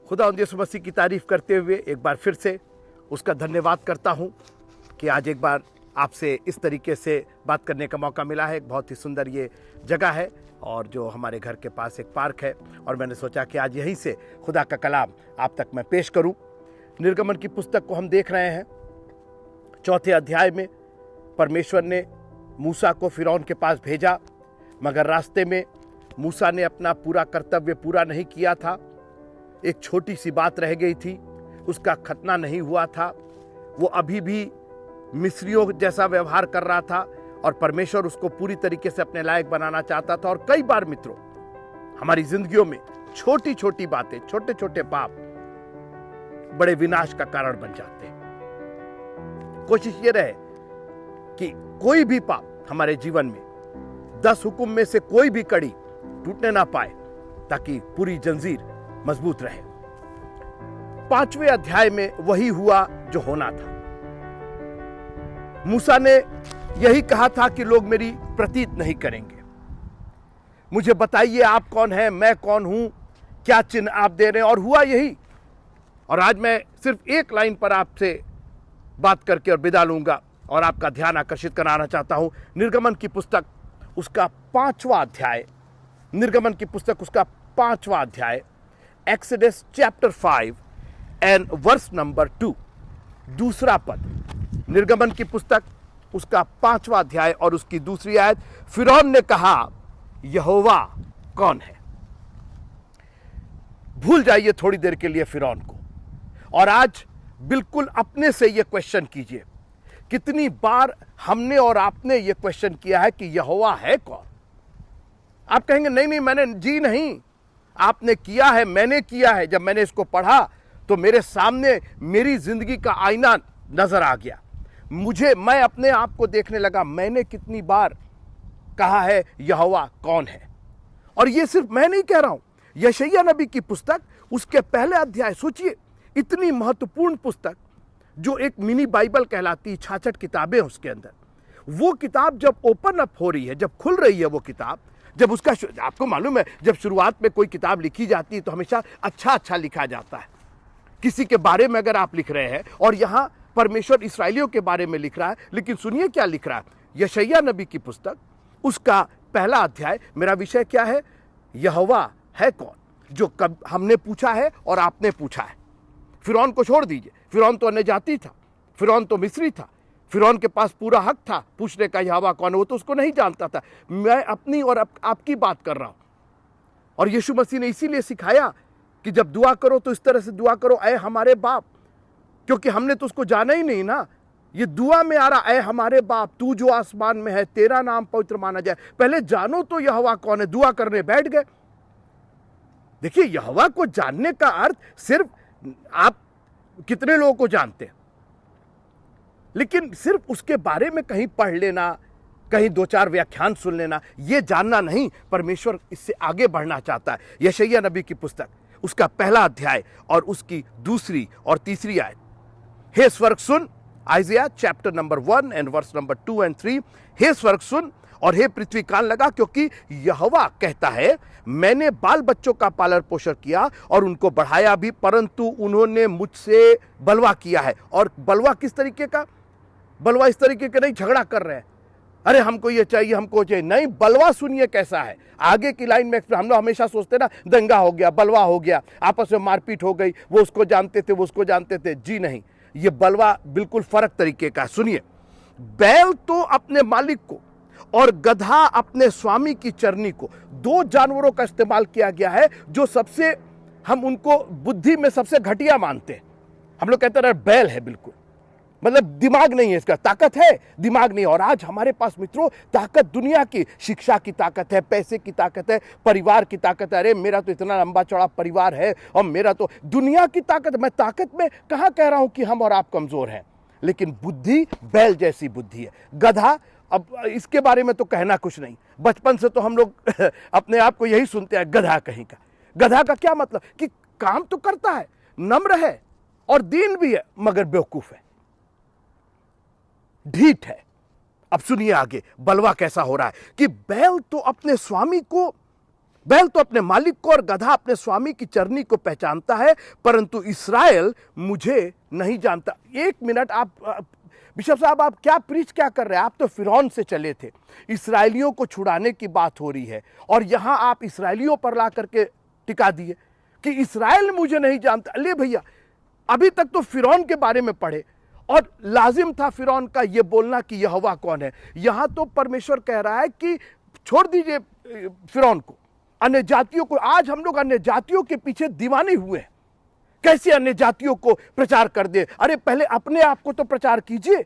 खुदा यीशु मसीह की तारीफ करते हुए एक बार फिर से उसका धन्यवाद करता हूं कि आज एक बार आपसे इस तरीके से बात करने का मौका मिला है। एक बहुत ही सुंदर ये जगह है और जो हमारे घर के पास एक पार्क है और मैंने सोचा कि आज यहीं से खुदा का कलाम आप तक मैं पेश करूं। निर्गमन की पुस्तक को हम देख रहे हैं। 4 अध्याय में परमेश्वर ने मूसा को फिरौन के पास भेजा, मगर रास्ते में मूसा ने अपना पूरा कर्तव्य पूरा नहीं किया था। एक छोटी सी बात रह गई थी, उसका खतना नहीं हुआ था। वो अभी भी मिस्रियों जैसा व्यवहार कर रहा था और परमेश्वर उसको पूरी तरीके से अपने लायक बनाना चाहता था। और कई बार मित्रों, हमारी जिंदगियों में छोटी छोटी बातें, छोटे छोटे पाप बड़े विनाश का कारण बन जाते हैं। कोशिश ये रहे कि कोई भी पाप हमारे जीवन में 10 हुक्म में से कोई भी कड़ी टूटने ना पाए, ताकि पूरी जंजीर मजबूत रहे। 5वें अध्याय में वही हुआ जो होना था। मूसा ने यही कहा था कि लोग मेरी प्रतीत नहीं करेंगे। मुझे बताइए आप कौन हैं, मैं कौन हूं, क्या चिन्ह आप दे रहे हैं। और हुआ यही। और आज मैं सिर्फ एक लाइन पर आपसे बात करके और विदा लूंगा और आपका ध्यान आकर्षित कराना चाहता हूं। निर्गमन की पुस्तक उसका 5वां अध्याय, निर्गमन की पुस्तक उसका 5वां अध्याय, Exodus chapter 5 and verse number 2, दूसरा पद। निर्गमन की पुस्तक उसका 5वां अध्याय और उसकी दूसरी आयत। फिरौन ने कहा, यहोवा कौन है। भूल जाइए थोड़ी देर के लिए फिरौन को और आज बिल्कुल अपने से यह क्वेश्चन कीजिए। कितनी बार हमने और आपने यह क्वेश्चन किया है कि यहोवा है कौन। आप कहेंगे नहीं मैंने जी नहीं, आपने किया है, मैंने किया है। जब मैंने इसको पढ़ा तो मेरे सामने मेरी जिंदगी का आईना नजर आ गया। मैं अपने आप को देखने लगा, मैंने कितनी बार कहा है यहोवा कौन है। और ये सिर्फ मैं नहीं कह रहा हूं, यशायाह नबी की पुस्तक उसके पहले अध्याय, सोचिए इतनी महत्वपूर्ण पुस्तक जो एक मिनी बाइबल कहलाती है, 66 किताबें उसके अंदर। वो किताब जब ओपन अप हो रही है, जब खुल रही है वो किताब, जब उसका, आपको मालूम है जब शुरुआत में कोई किताब लिखी जाती है तो हमेशा अच्छा लिखा जाता है। किसी के बारे में अगर आप लिख रहे हैं और यहां परमेश्वर इसराइलियों के बारे में लिख रहा है, लेकिन सुनिए क्या लिख रहा है। यशायाह नबी की पुस्तक उसका पहला अध्याय, मेरा विषय क्या है, यहोवा है कौन, जो कब हमने पूछा है और आपने पूछा है। फिरौन को छोड़ दीजिए, फिरौन तो अन्यजाति था, फिरौन तो मिस्री था, फिरौन के पास पूरा हक था पूछने का यहोवा कौन है, वो तो उसको नहीं जानता था। मैं अपनी और आपकी बात कर रहा हूं। और यीशु मसीह ने इसीलिए सिखाया कि जब दुआ करो तो इस तरह से दुआ करो, ऐ हमारे बाप, क्योंकि हमने तो उसको जाना ही नहीं ना। ये दुआ में आ रहा, ऐ हमारे बाप तू जो आसमान में है, तेरा नाम पवित्र माना जाए। पहले जानो तो यहोवा कौन है। दुआ करने बैठ गए। देखिए, यहोवा को जानने का अर्थ सिर्फ आप कितने लोगों को जानते हैं, लेकिन सिर्फ उसके बारे में कहीं पढ़ लेना, कहीं 2-4 व्याख्यान सुन लेना, यह जानना नहीं। परमेश्वर इससे आगे बढ़ना चाहता है। यशायाह नबी की पुस्तक उसका पहला अध्याय और उसकी दूसरी और तीसरी आयत। हे स्वर्ग सुन, Isaiah chapter number 1 and verse number 2 and 3। हे स्वर्ग सुन और हे पृथ्वी कान लगा, क्योंकि यहोवा कहता है, मैंने बाल बच्चों का पालन पोषण किया और उनको बढ़ाया भी, परंतु उन्होंने मुझसे बलवा किया है। और बलवा किस तरीके का? बलवा इस तरीके का नहीं, झगड़ा कर रहे हैं, अरे हमको ये चाहिए, हमको चाहिए, नहीं। बलवा सुनिए कैसा है। आगे की लाइन में हम लोग हमेशा सोचते ना, दंगा हो गया, बलवा हो गया, आपस में मारपीट हो गई, वो उसको जानते थे, वो उसको जानते थे। जी नहीं, ये बलवा बिल्कुल फर्क तरीके का। सुनिए, बैल तो अपने मालिक को और गधा अपने स्वामी की चरनी को, 2 जानवरों का इस्तेमाल किया गया है जो सबसे, हम उनको बुद्धि में सबसे घटिया मानते हैं। हम लोग कहते हैं बैल है, बिल्कुल मतलब दिमाग नहीं है इसका, ताकत है, दिमाग नहीं। और आज हमारे पास मित्रों ताकत दुनिया की, शिक्षा की ताकत है, पैसे की ताकत है, परिवार की ताकत है। अरे मेरा तो इतना लंबा चौड़ा परिवार है और मेरा तो दुनिया की ताकत। मैं ताकत में कहां कह रहा हूं कि हम और आप कमजोर हैं, लेकिन बुद्धि बैल जैसी बुद्धि है। गधा, अब इसके बारे में तो कहना कुछ नहीं। बचपन से तो हम लोग अपने आप को यही सुनते हैं, गधा कहीं का। गधा का क्या मतलब कि काम तो करता है, नम्र है और दीन भी है, मगर बेवकूफ है, ढीठ है। अब सुनिए आगे बलवा कैसा हो रहा है कि बैल तो अपने स्वामी को बैल तो अपने मालिक को और गधा अपने स्वामी की चरनी को पहचानता है, परंतु इस्राएल मुझे नहीं जानता। एक मिनट, आप बिशप साहब, आप क्या प्रीच क्या कर रहे हैं? आप तो फिरौन से चले थे, इस्राएलियों को छुड़ाने की बात हो रही है, और यहां आप इस्राएलियों पर ला करके टिका दिए कि इस्राएल मुझे नहीं जानता। ले भैया, अभी तक तो फिरौन के बारे में पढ़े, और लाजिम था फिरौन का यह बोलना कि यहोवा कौन है। यहां तो परमेश्वर कह रहा है कि छोड़ दीजिए फिरौन को, अन्य जातियों को। आज हम लोग अन्य जातियों के पीछे दीवाने हुए हैं, कैसे अन्य जातियों को प्रचार कर दे। अरे पहले अपने आप को तो प्रचार कीजिए,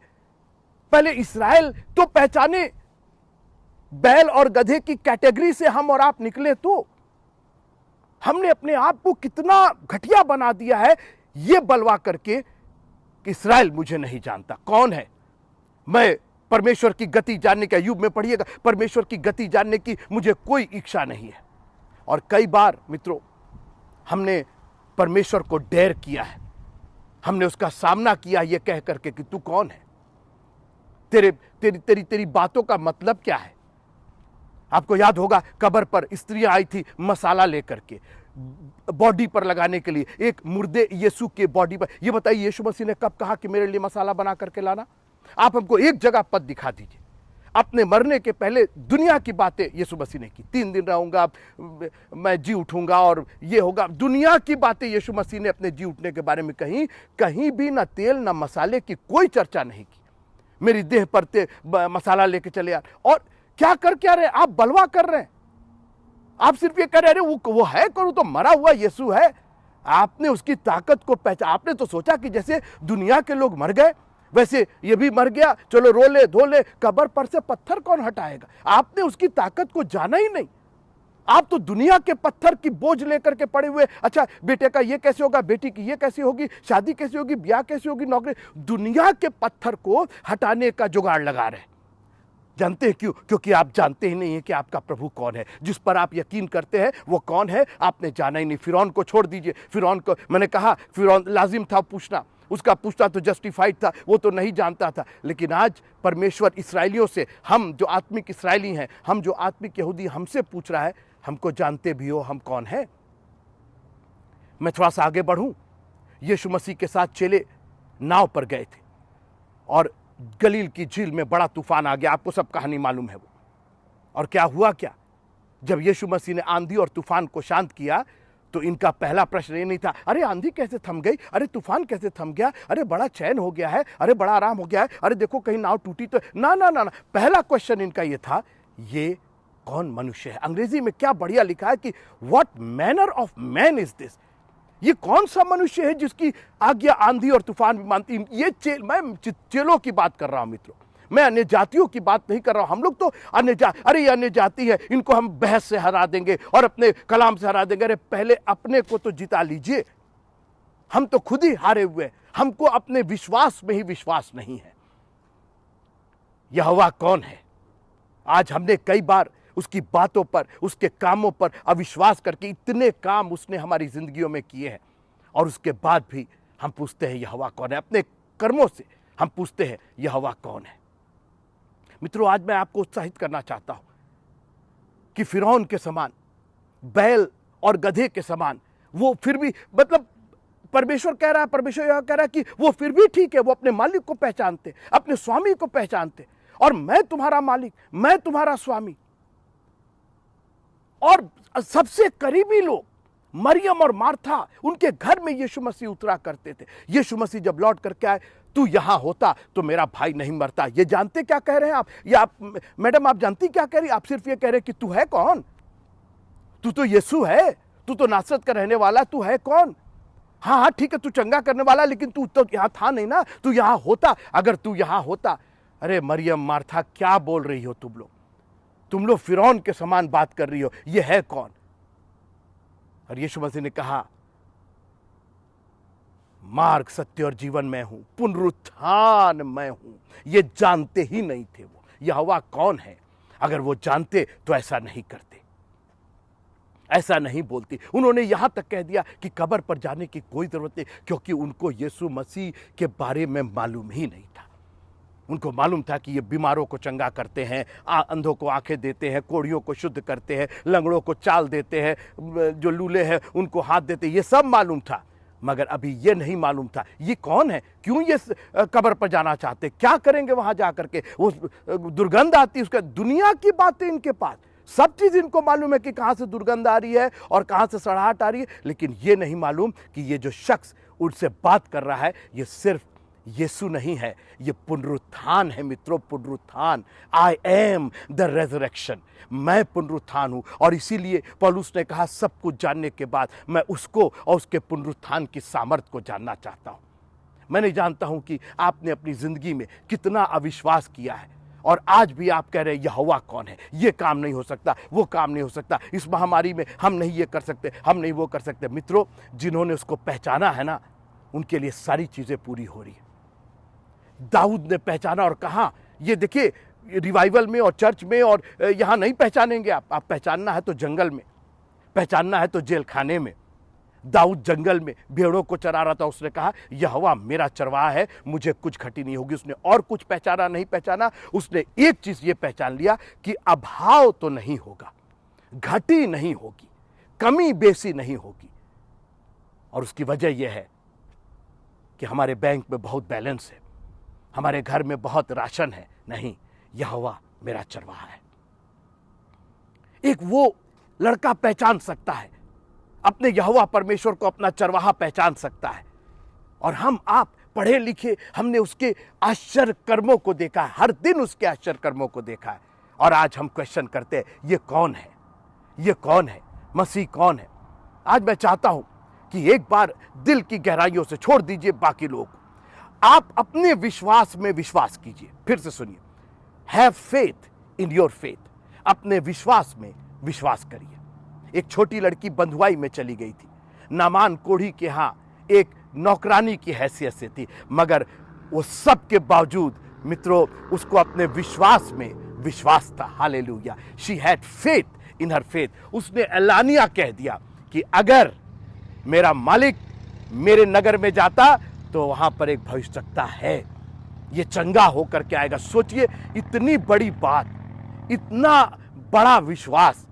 पहले इस्राएल तो पहचाने। बैल और गधे की कैटेगरी से हम और आप निकले तो हमने अपने आप को कितना घटिया बना दिया है, यह बलवा करके कि इस्राएल मुझे नहीं जानता। कौन है? मैं परमेश्वर की गति जानने के, अय्यूब में पढ़िएगा, परमेश्वर की गति जानने की मुझे कोई इच्छा नहीं है। और कई बार मित्रों हमने परमेश्वर को डेयर किया है, हमने उसका सामना किया यह कह करके कि तू कौन है, तेरी बातों का मतलब क्या है। आपको याद होगा कब्र पर स्त्रियां आई थी मसाला लेकर के बॉडी पर लगाने के लिए, एक मुर्दे यीशु के बॉडी पर। यह बताइए यीशु मसीह ने कब कहा कि मेरे लिए मसाला बना करके लाना? आप हमको एक जगह पद दिखा दीजिए। अपने मरने के पहले दुनिया की बातें यीशु मसीह ने की, 3 दिन रहूंगा, मैं जी उठूंगा और ये होगा। दुनिया की बातें यीशु मसीह ने अपने जी उठने के बारे में कहीं, कहीं भी ना तेल ना मसाले की कोई चर्चा नहीं की। मेरी देह पर मसाला लेके चले यार। और क्या कर क्या रहे आप? बलवा कर रहे हैं। आप सिर्फ ये कह रहे अरे वो है कौन? तो मरा हुआ यीशु है। आपने उसकी ताकत को पहचान। आपने तो सोचा कि जैसे दुनिया के लोग मर गए वैसे ये भी मर गया, चलो रो ले धो ले, कब्र पर से पत्थर कौन हटाएगा? आपने उसकी ताकत को जाना ही नहीं। आप तो दुनिया के पत्थर की बोझ लेकर के पड़े हुए। अच्छा बेटे का ये कैसे होगा, बेटी की ये कैसे होगी, शादी कैसे होगी, ब्याह कैसे होगी, नौकरी। दुनिया के पत्थर को हटाने का जुगाड़ लगा रहे। जानते हैं क्यों? क्योंकि आप जानते ही नहीं है कि आपका प्रभु कौन है, जिस पर आप यकीन करते हैं वो कौन है। आपने जाना ही नहीं। फिरौन को छोड़ दीजिए। फिरौन को मैंने कहा, फिरौन लाजिम था पूछना, उसका पूछना तो जस्टिफाइड था, वो तो नहीं जानता था। लेकिन आज परमेश्वर इसराइलियों से, हम जो आत्मिक इसराइली हैं, हम जो आत्मिक यहूदी, हमसे पूछ रहा है, हमको जानते भी हो हम कौन है? मैं थोड़ा सा आगे बढ़ूं। यीशु मसीह के साथ चेले नाव पर गए थे और गलील की झील में बड़ा तूफान आ गया। आपको सब कहानी मालूम है वो। और क्या हुआ? क्या जब यीशु मसीह ने आंधी और तूफान को शांत किया तो इनका पहला प्रश्न ये नहीं था अरे आंधी कैसे थम गई, अरे तूफान कैसे थम गया, अरे बड़ा चैन हो गया है, अरे बड़ा आराम हो गया है, अरे देखो कहीं नाव टूटी तो ना ना ना ना। पहला क्वेश्चन इनका ये था, ये कौन मनुष्य है? अंग्रेजी में क्या बढ़िया लिखा है कि what manner of man is this. ये कौन सा मनुष्य है जिसकी आज्ञा आंधी और तूफान भी मानती? मैं चेलों की बात कर रहा हूं मित्रों, मैं अन्य जातियों की बात नहीं कर रहा हूं। हम लोग तो अरे ये अन्य जाति है, इनको हम बहस से हरा देंगे और अपने कलाम से हरा देंगे। अरे पहले अपने को तो जिता लीजिए। हम तो खुद ही हारे हुए, हमको अपने विश्वास में ही विश्वास नहीं है। यहोवा कौन है? आज हमने कई बार उसकी बातों पर, उसके कामों पर अविश्वास करके इतने काम उसने हमारी जिंदगियों में किए हैं, और उसके बाद भी हम पूछते हैं यहोवा कौन है। अपने कर्मों से हम पूछते हैं यहोवा कौन है। मित्रों, आज मैं आपको उत्साहित करना चाहता हूं कि फिरौन के समान, बैल और गधे के समान वो फिर भी, मतलब परमेश्वर कह रहा है, परमेश्वर यह कह रहा है कि वो फिर भी ठीक है, वो अपने मालिक को पहचानते, अपने स्वामी को पहचानते। और मैं तुम्हारा मालिक, मैं तुम्हारा स्वामी। और सबसे करीबी लोग मरियम और मार्था, उनके घर में यीशु मसीह उतरा करते थे। यीशु मसीह जब लौट करके आए, तू यहां होता तो मेरा भाई नहीं मरता। ये जानते क्या कह रहे हैं आप? या आप मैडम आप जानती क्या कह रही? आप सिर्फ ये कह रहे कि तू है कौन? तू तो यीशु है, तू तो नासरत का रहने वाला, तू है कौन? हाँ हाँ ठीक है, तू चंगा करने वाला, लेकिन तू तो यहां था नहीं ना, तू यहां होता। अगर तू यहां होता। अरे मरियम मार्था क्या बोल रही हो तुम लोग फिरौन के समान बात कर रही हो। ये है कौन? और यीशु मसीह ने कहा, मार्ग सत्य और जीवन मैं हूं, पुनरुत्थान मैं हूं। ये जानते ही नहीं थे वो यहोवा कौन है। अगर वो जानते तो ऐसा नहीं करते, ऐसा नहीं बोलती। उन्होंने यहां तक कह दिया कि कब्र पर जाने की कोई जरूरत नहीं, क्योंकि उनको यीशु मसीह के बारे में मालूम ही नहीं था। उनको मालूम था कि ये बीमारों को चंगा करते हैं, अंधों को आंखें देते हैं, कोढ़ियों को शुद्ध करते हैं, लंगड़ों को चाल देते हैं, जो लूले हैं उनको हाथ देते हैं, ये सब मालूम था। मगर अभी ये नहीं मालूम था ये कौन है, क्यों ये कब्र पर जाना चाहते, क्या करेंगे वहां जाकर के, वो दुर्गंध आती उसका, दुनिया की बातें इनके पास, सब चीज इनको मालूम है कि कहां से दुर्गंध आ रही है और कहां से सड़ाहट आ रही है, लेकिन ये नहीं मालूम कि ये जो शख्स उनसे बात कर रहा है ये सिर्फ यीशु नहीं है, ये पुनरुत्थान है मित्रों, पुनरुत्थान। आई एम द रेजरेक्शन, मैं पुनरुत्थान हूं। और इसीलिए पौलुस ने कहा सब कुछ जानने के बाद मैं उसको और उसके पुनरुत्थान की सामर्थ को जानना चाहता हूं। मैं नहीं जानता हूं कि आपने अपनी जिंदगी में कितना अविश्वास किया है और आज भी आप कह रहे हैं यहोवा कौन है, ये काम नहीं हो सकता, वो काम नहीं हो सकता, इस महामारी में हम नहीं ये कर सकते, हम नहीं वो कर सकते। मित्रों, जिन्होंने उसको पहचाना है ना, उनके लिए सारी चीजें पूरी हो रही है। दाऊद ने पहचाना और कहा, ये देखिए रिवाइवल में और चर्च में और यहां नहीं पहचानेंगे आप पहचानना है तो जंगल में, पहचानना है तो जेल खाने में। दाऊद जंगल में भेड़ों को चरा रहा था, उसने कहा यहोवा मेरा चरवाहा है, मुझे कुछ घटी नहीं होगी। उसने और कुछ पहचाना नहीं पहचाना, उसने एक चीज ये पहचान लिया कि अभाव तो नहीं होगा, घटी नहीं होगी, कमी बेसी नहीं होगी। और उसकी वजह यह है कि हमारे बैंक में बहुत बैलेंस है, हमारे घर में बहुत राशन है, नहीं, यहोवा मेरा चरवाहा है। एक वो लड़का पहचान सकता है अपने यहोवा परमेश्वर को, अपना चरवाहा पहचान सकता है। और हम आप पढ़े लिखे, हमने उसके आश्चर्य कर्मों को देखा है, हर दिन उसके आश्चर्य कर्मों को देखा है। और आज हम क्वेश्चन करते हैं ये कौन है, ये कौन है, मसीह कौन है। आज मैं चाहता हूं कि एक बार दिल की गहराइयों से छोड़ दीजिए बाकी लोग, आप अपने विश्वास में विश्वास कीजिए। फिर से सुनिए, have faith in your faith, अपने विश्वास में विश्वास करिए। एक छोटी लड़की बंधुआई में चली गई थी, नामान कोढ़ी के यहां एक नौकरानी की हैसियत से थी, मगर वो सब के बावजूद मित्रों उसको अपने विश्वास में विश्वास था। Hallelujah, she had faith in her faith. उसने एलानिया कह दिया कि अगर मेरा मालिक मेरे नगर में जाता तो वहां पर एक भविष्यवक्ता है, ये चंगा होकर के आएगा। सोचिए, इतनी बड़ी बात, इतना बड़ा विश्वास।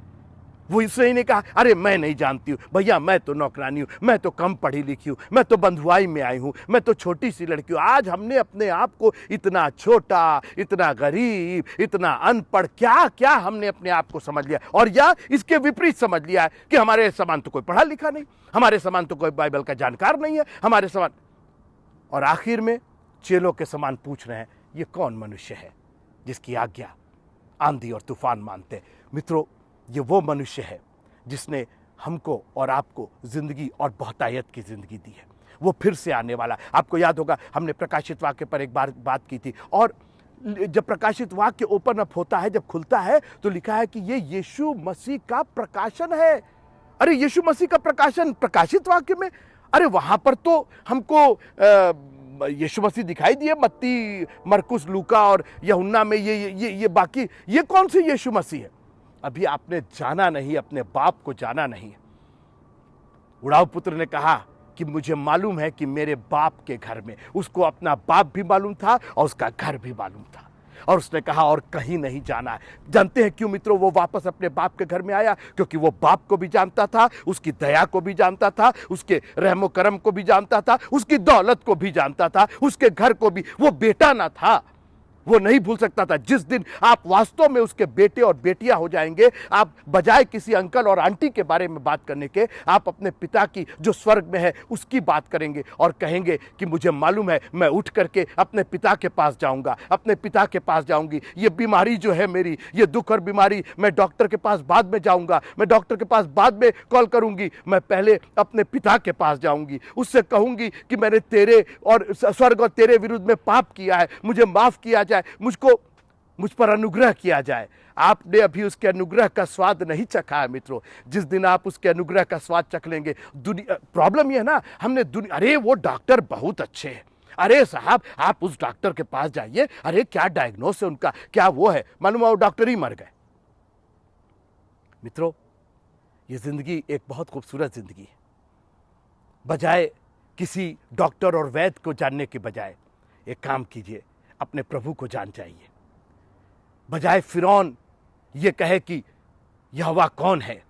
वो इसने नहीं कहा अरे मैं नहीं जानती हूं भैया, मैं तो नौकरानी हूं, मैं तो कम पढ़ी लिखी हूं, मैं तो बंधुआई में आई हूं, मैं तो छोटी सी लड़की हूं। आज हमने अपने आप को इतना छोटा, इतना गरीब, इतना अनपढ़, क्या क्या हमने अपने आप को समझ लिया, और या इसके विपरीत समझ लिया है कि हमारे समान तो कोई पढ़ा लिखा नहीं, हमारे समान तो कोई बाइबल का जानकार नहीं है, हमारे समान। और आखिर में चेलों के समान पूछ रहे हैं ये कौन मनुष्य है जिसकी आज्ञा आंधी और तूफान मानते हैं। मित्रों, ये वो मनुष्य है जिसने हमको और आपको जिंदगी और बहुतायत की जिंदगी दी है। वो फिर से आने वाला। आपको याद होगा हमने प्रकाशित वाक्य पर एक बार बात की थी, और जब प्रकाशित वाक्य ओपन अप होता है, जब खुलता है तो लिखा है कि ये यीशु मसीह का प्रकाशन है। अरे यीशु मसीह का प्रकाशन प्रकाशित वाक्य में, अरे वहां पर तो हमको यीशु मसीह दिखाई दिए, मत्ती, मरकुस, लूका और यूहन्ना में ये बाकी, ये कौन सी यीशु मसीह है? अभी आपने जाना नहीं, अपने बाप को जाना नहीं है। उड़ाऊ पुत्र ने कहा कि मुझे मालूम है कि मेरे बाप के घर में, उसको अपना बाप भी मालूम था और उसका घर भी मालूम था, और उसने कहा और कहीं नहीं जाना है। जानते हैं क्यों मित्रों वो वापस अपने बाप के घर में आया? क्योंकि वो बाप को भी जानता था, उसकी दया को भी जानता था, उसके रहमो करम को भी जानता था, उसकी दौलत को भी जानता था, उसके घर को भी। वो बेटा ना था, वो नहीं भूल सकता था। जिस दिन आप वास्तव में उसके बेटे और बेटियां हो जाएंगे, आप बजाय किसी अंकल और आंटी के बारे में बात करने के, आप अपने पिता की जो स्वर्ग में है उसकी बात करेंगे और कहेंगे कि मुझे मालूम है मैं उठ करके अपने पिता के पास जाऊंगा, अपने पिता के पास जाऊंगी। ये बीमारी जो है मेरी, ये दुख और बीमारी, मैं डॉक्टर के पास बाद में जाऊंगा, मैं डॉक्टर के पास बाद में कॉल करूंगी, मैं पहले अपने पिता के पास जाऊंगी, उससे कहूंगी कि मैंने तेरे और स्वर्ग और तेरे विरुद्ध में पाप किया है, मुझे माफ किया जाए, मुझ पर अनुग्रह किया जाए। आपने अभी उसके अनुग्रह का स्वाद नहीं चखा है मित्रों। जिस दिन आप उसके अनुग्रह का स्वाद चख लेंगे, प्रॉब्लम यह है ना, हमने अरे वो डॉक्टर बहुत अच्छे हैं, अरे साहब आप उस डॉक्टर के पास जाइए, अरे क्या डायग्नोस है उनका, क्या वो है, मालूम वो डॉक्टर ही मर गए। मित्रों, ये जिंदगी एक बहुत खूबसूरत जिंदगी है। बजाय किसी डॉक्टर और वैद्य को जानने के बजाय एक काम कीजिए, अपने प्रभु को जान जाइए। बजाय फिरौन ये कहे कि यहोवा कौन है,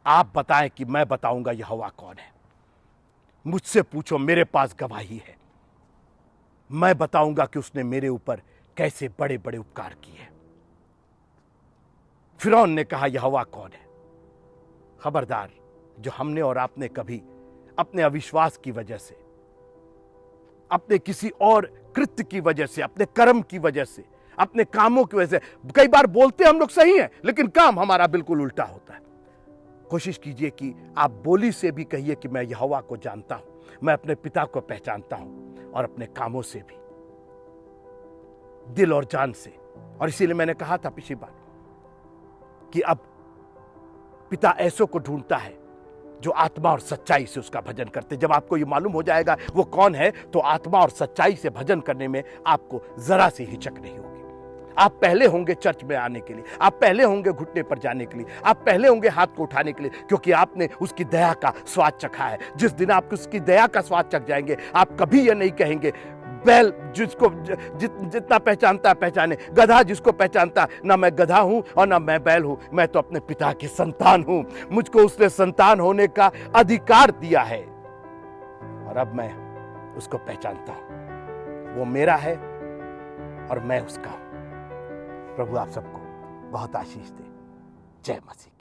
आप बताएं कि मैं बताऊंगा यहोवा कौन है। मुझसे पूछो, मेरे पास गवाही है। मैं बताऊंगा कि उसने मेरे ऊपर कैसे बड़े बड़े उपकार किए। फिरौन ने कहा यहोवा कौन है। खबरदार, जो हमने और आपने कभी अपने अविश्वास की वजह से, अपने किसी और कृत्य की वजह से, अपने कर्म की वजह से, अपने कामों की वजह से, कई बार बोलते हम लोग सही हैं लेकिन काम हमारा बिल्कुल उल्टा होता है। कोशिश कीजिए कि आप बोली से भी कहिए कि मैं यहोवा को जानता हूं, मैं अपने पिता को पहचानता हूं, और अपने कामों से भी, दिल और जान से। और इसीलिए मैंने कहा था पिछली बार कि अब पिता ऐसों को ढूंढता है जो आत्मा और सच्चाई से उसका भजन करते। जब आपको ये मालूम हो जाएगा वो कौन है, तो आत्मा और सच्चाई से भजन करने में आपको जरा सी हिचक नहीं होगी। आप पहले होंगे चर्च में आने के लिए, आप पहले होंगे घुटने पर जाने के लिए, आप पहले होंगे हाथ को उठाने के लिए, क्योंकि आपने उसकी दया का स्वाद चखा है। जिस दिन आप उसकी दया का स्वाद चख जाएंगे, आप कभी यह नहीं कहेंगे बैल जिसको जितना पहचानता है पहचाने, गधा जिसको पहचानता, ना मैं गधा हूं और ना मैं बैल हूं, मैं तो अपने पिता की संतान हूं। मुझको उसने संतान होने का अधिकार दिया है और अब मैं उसको पहचानता हूं। वो मेरा है और मैं उसका हूं। प्रभु आप सबको बहुत आशीष दे। जय मसीह।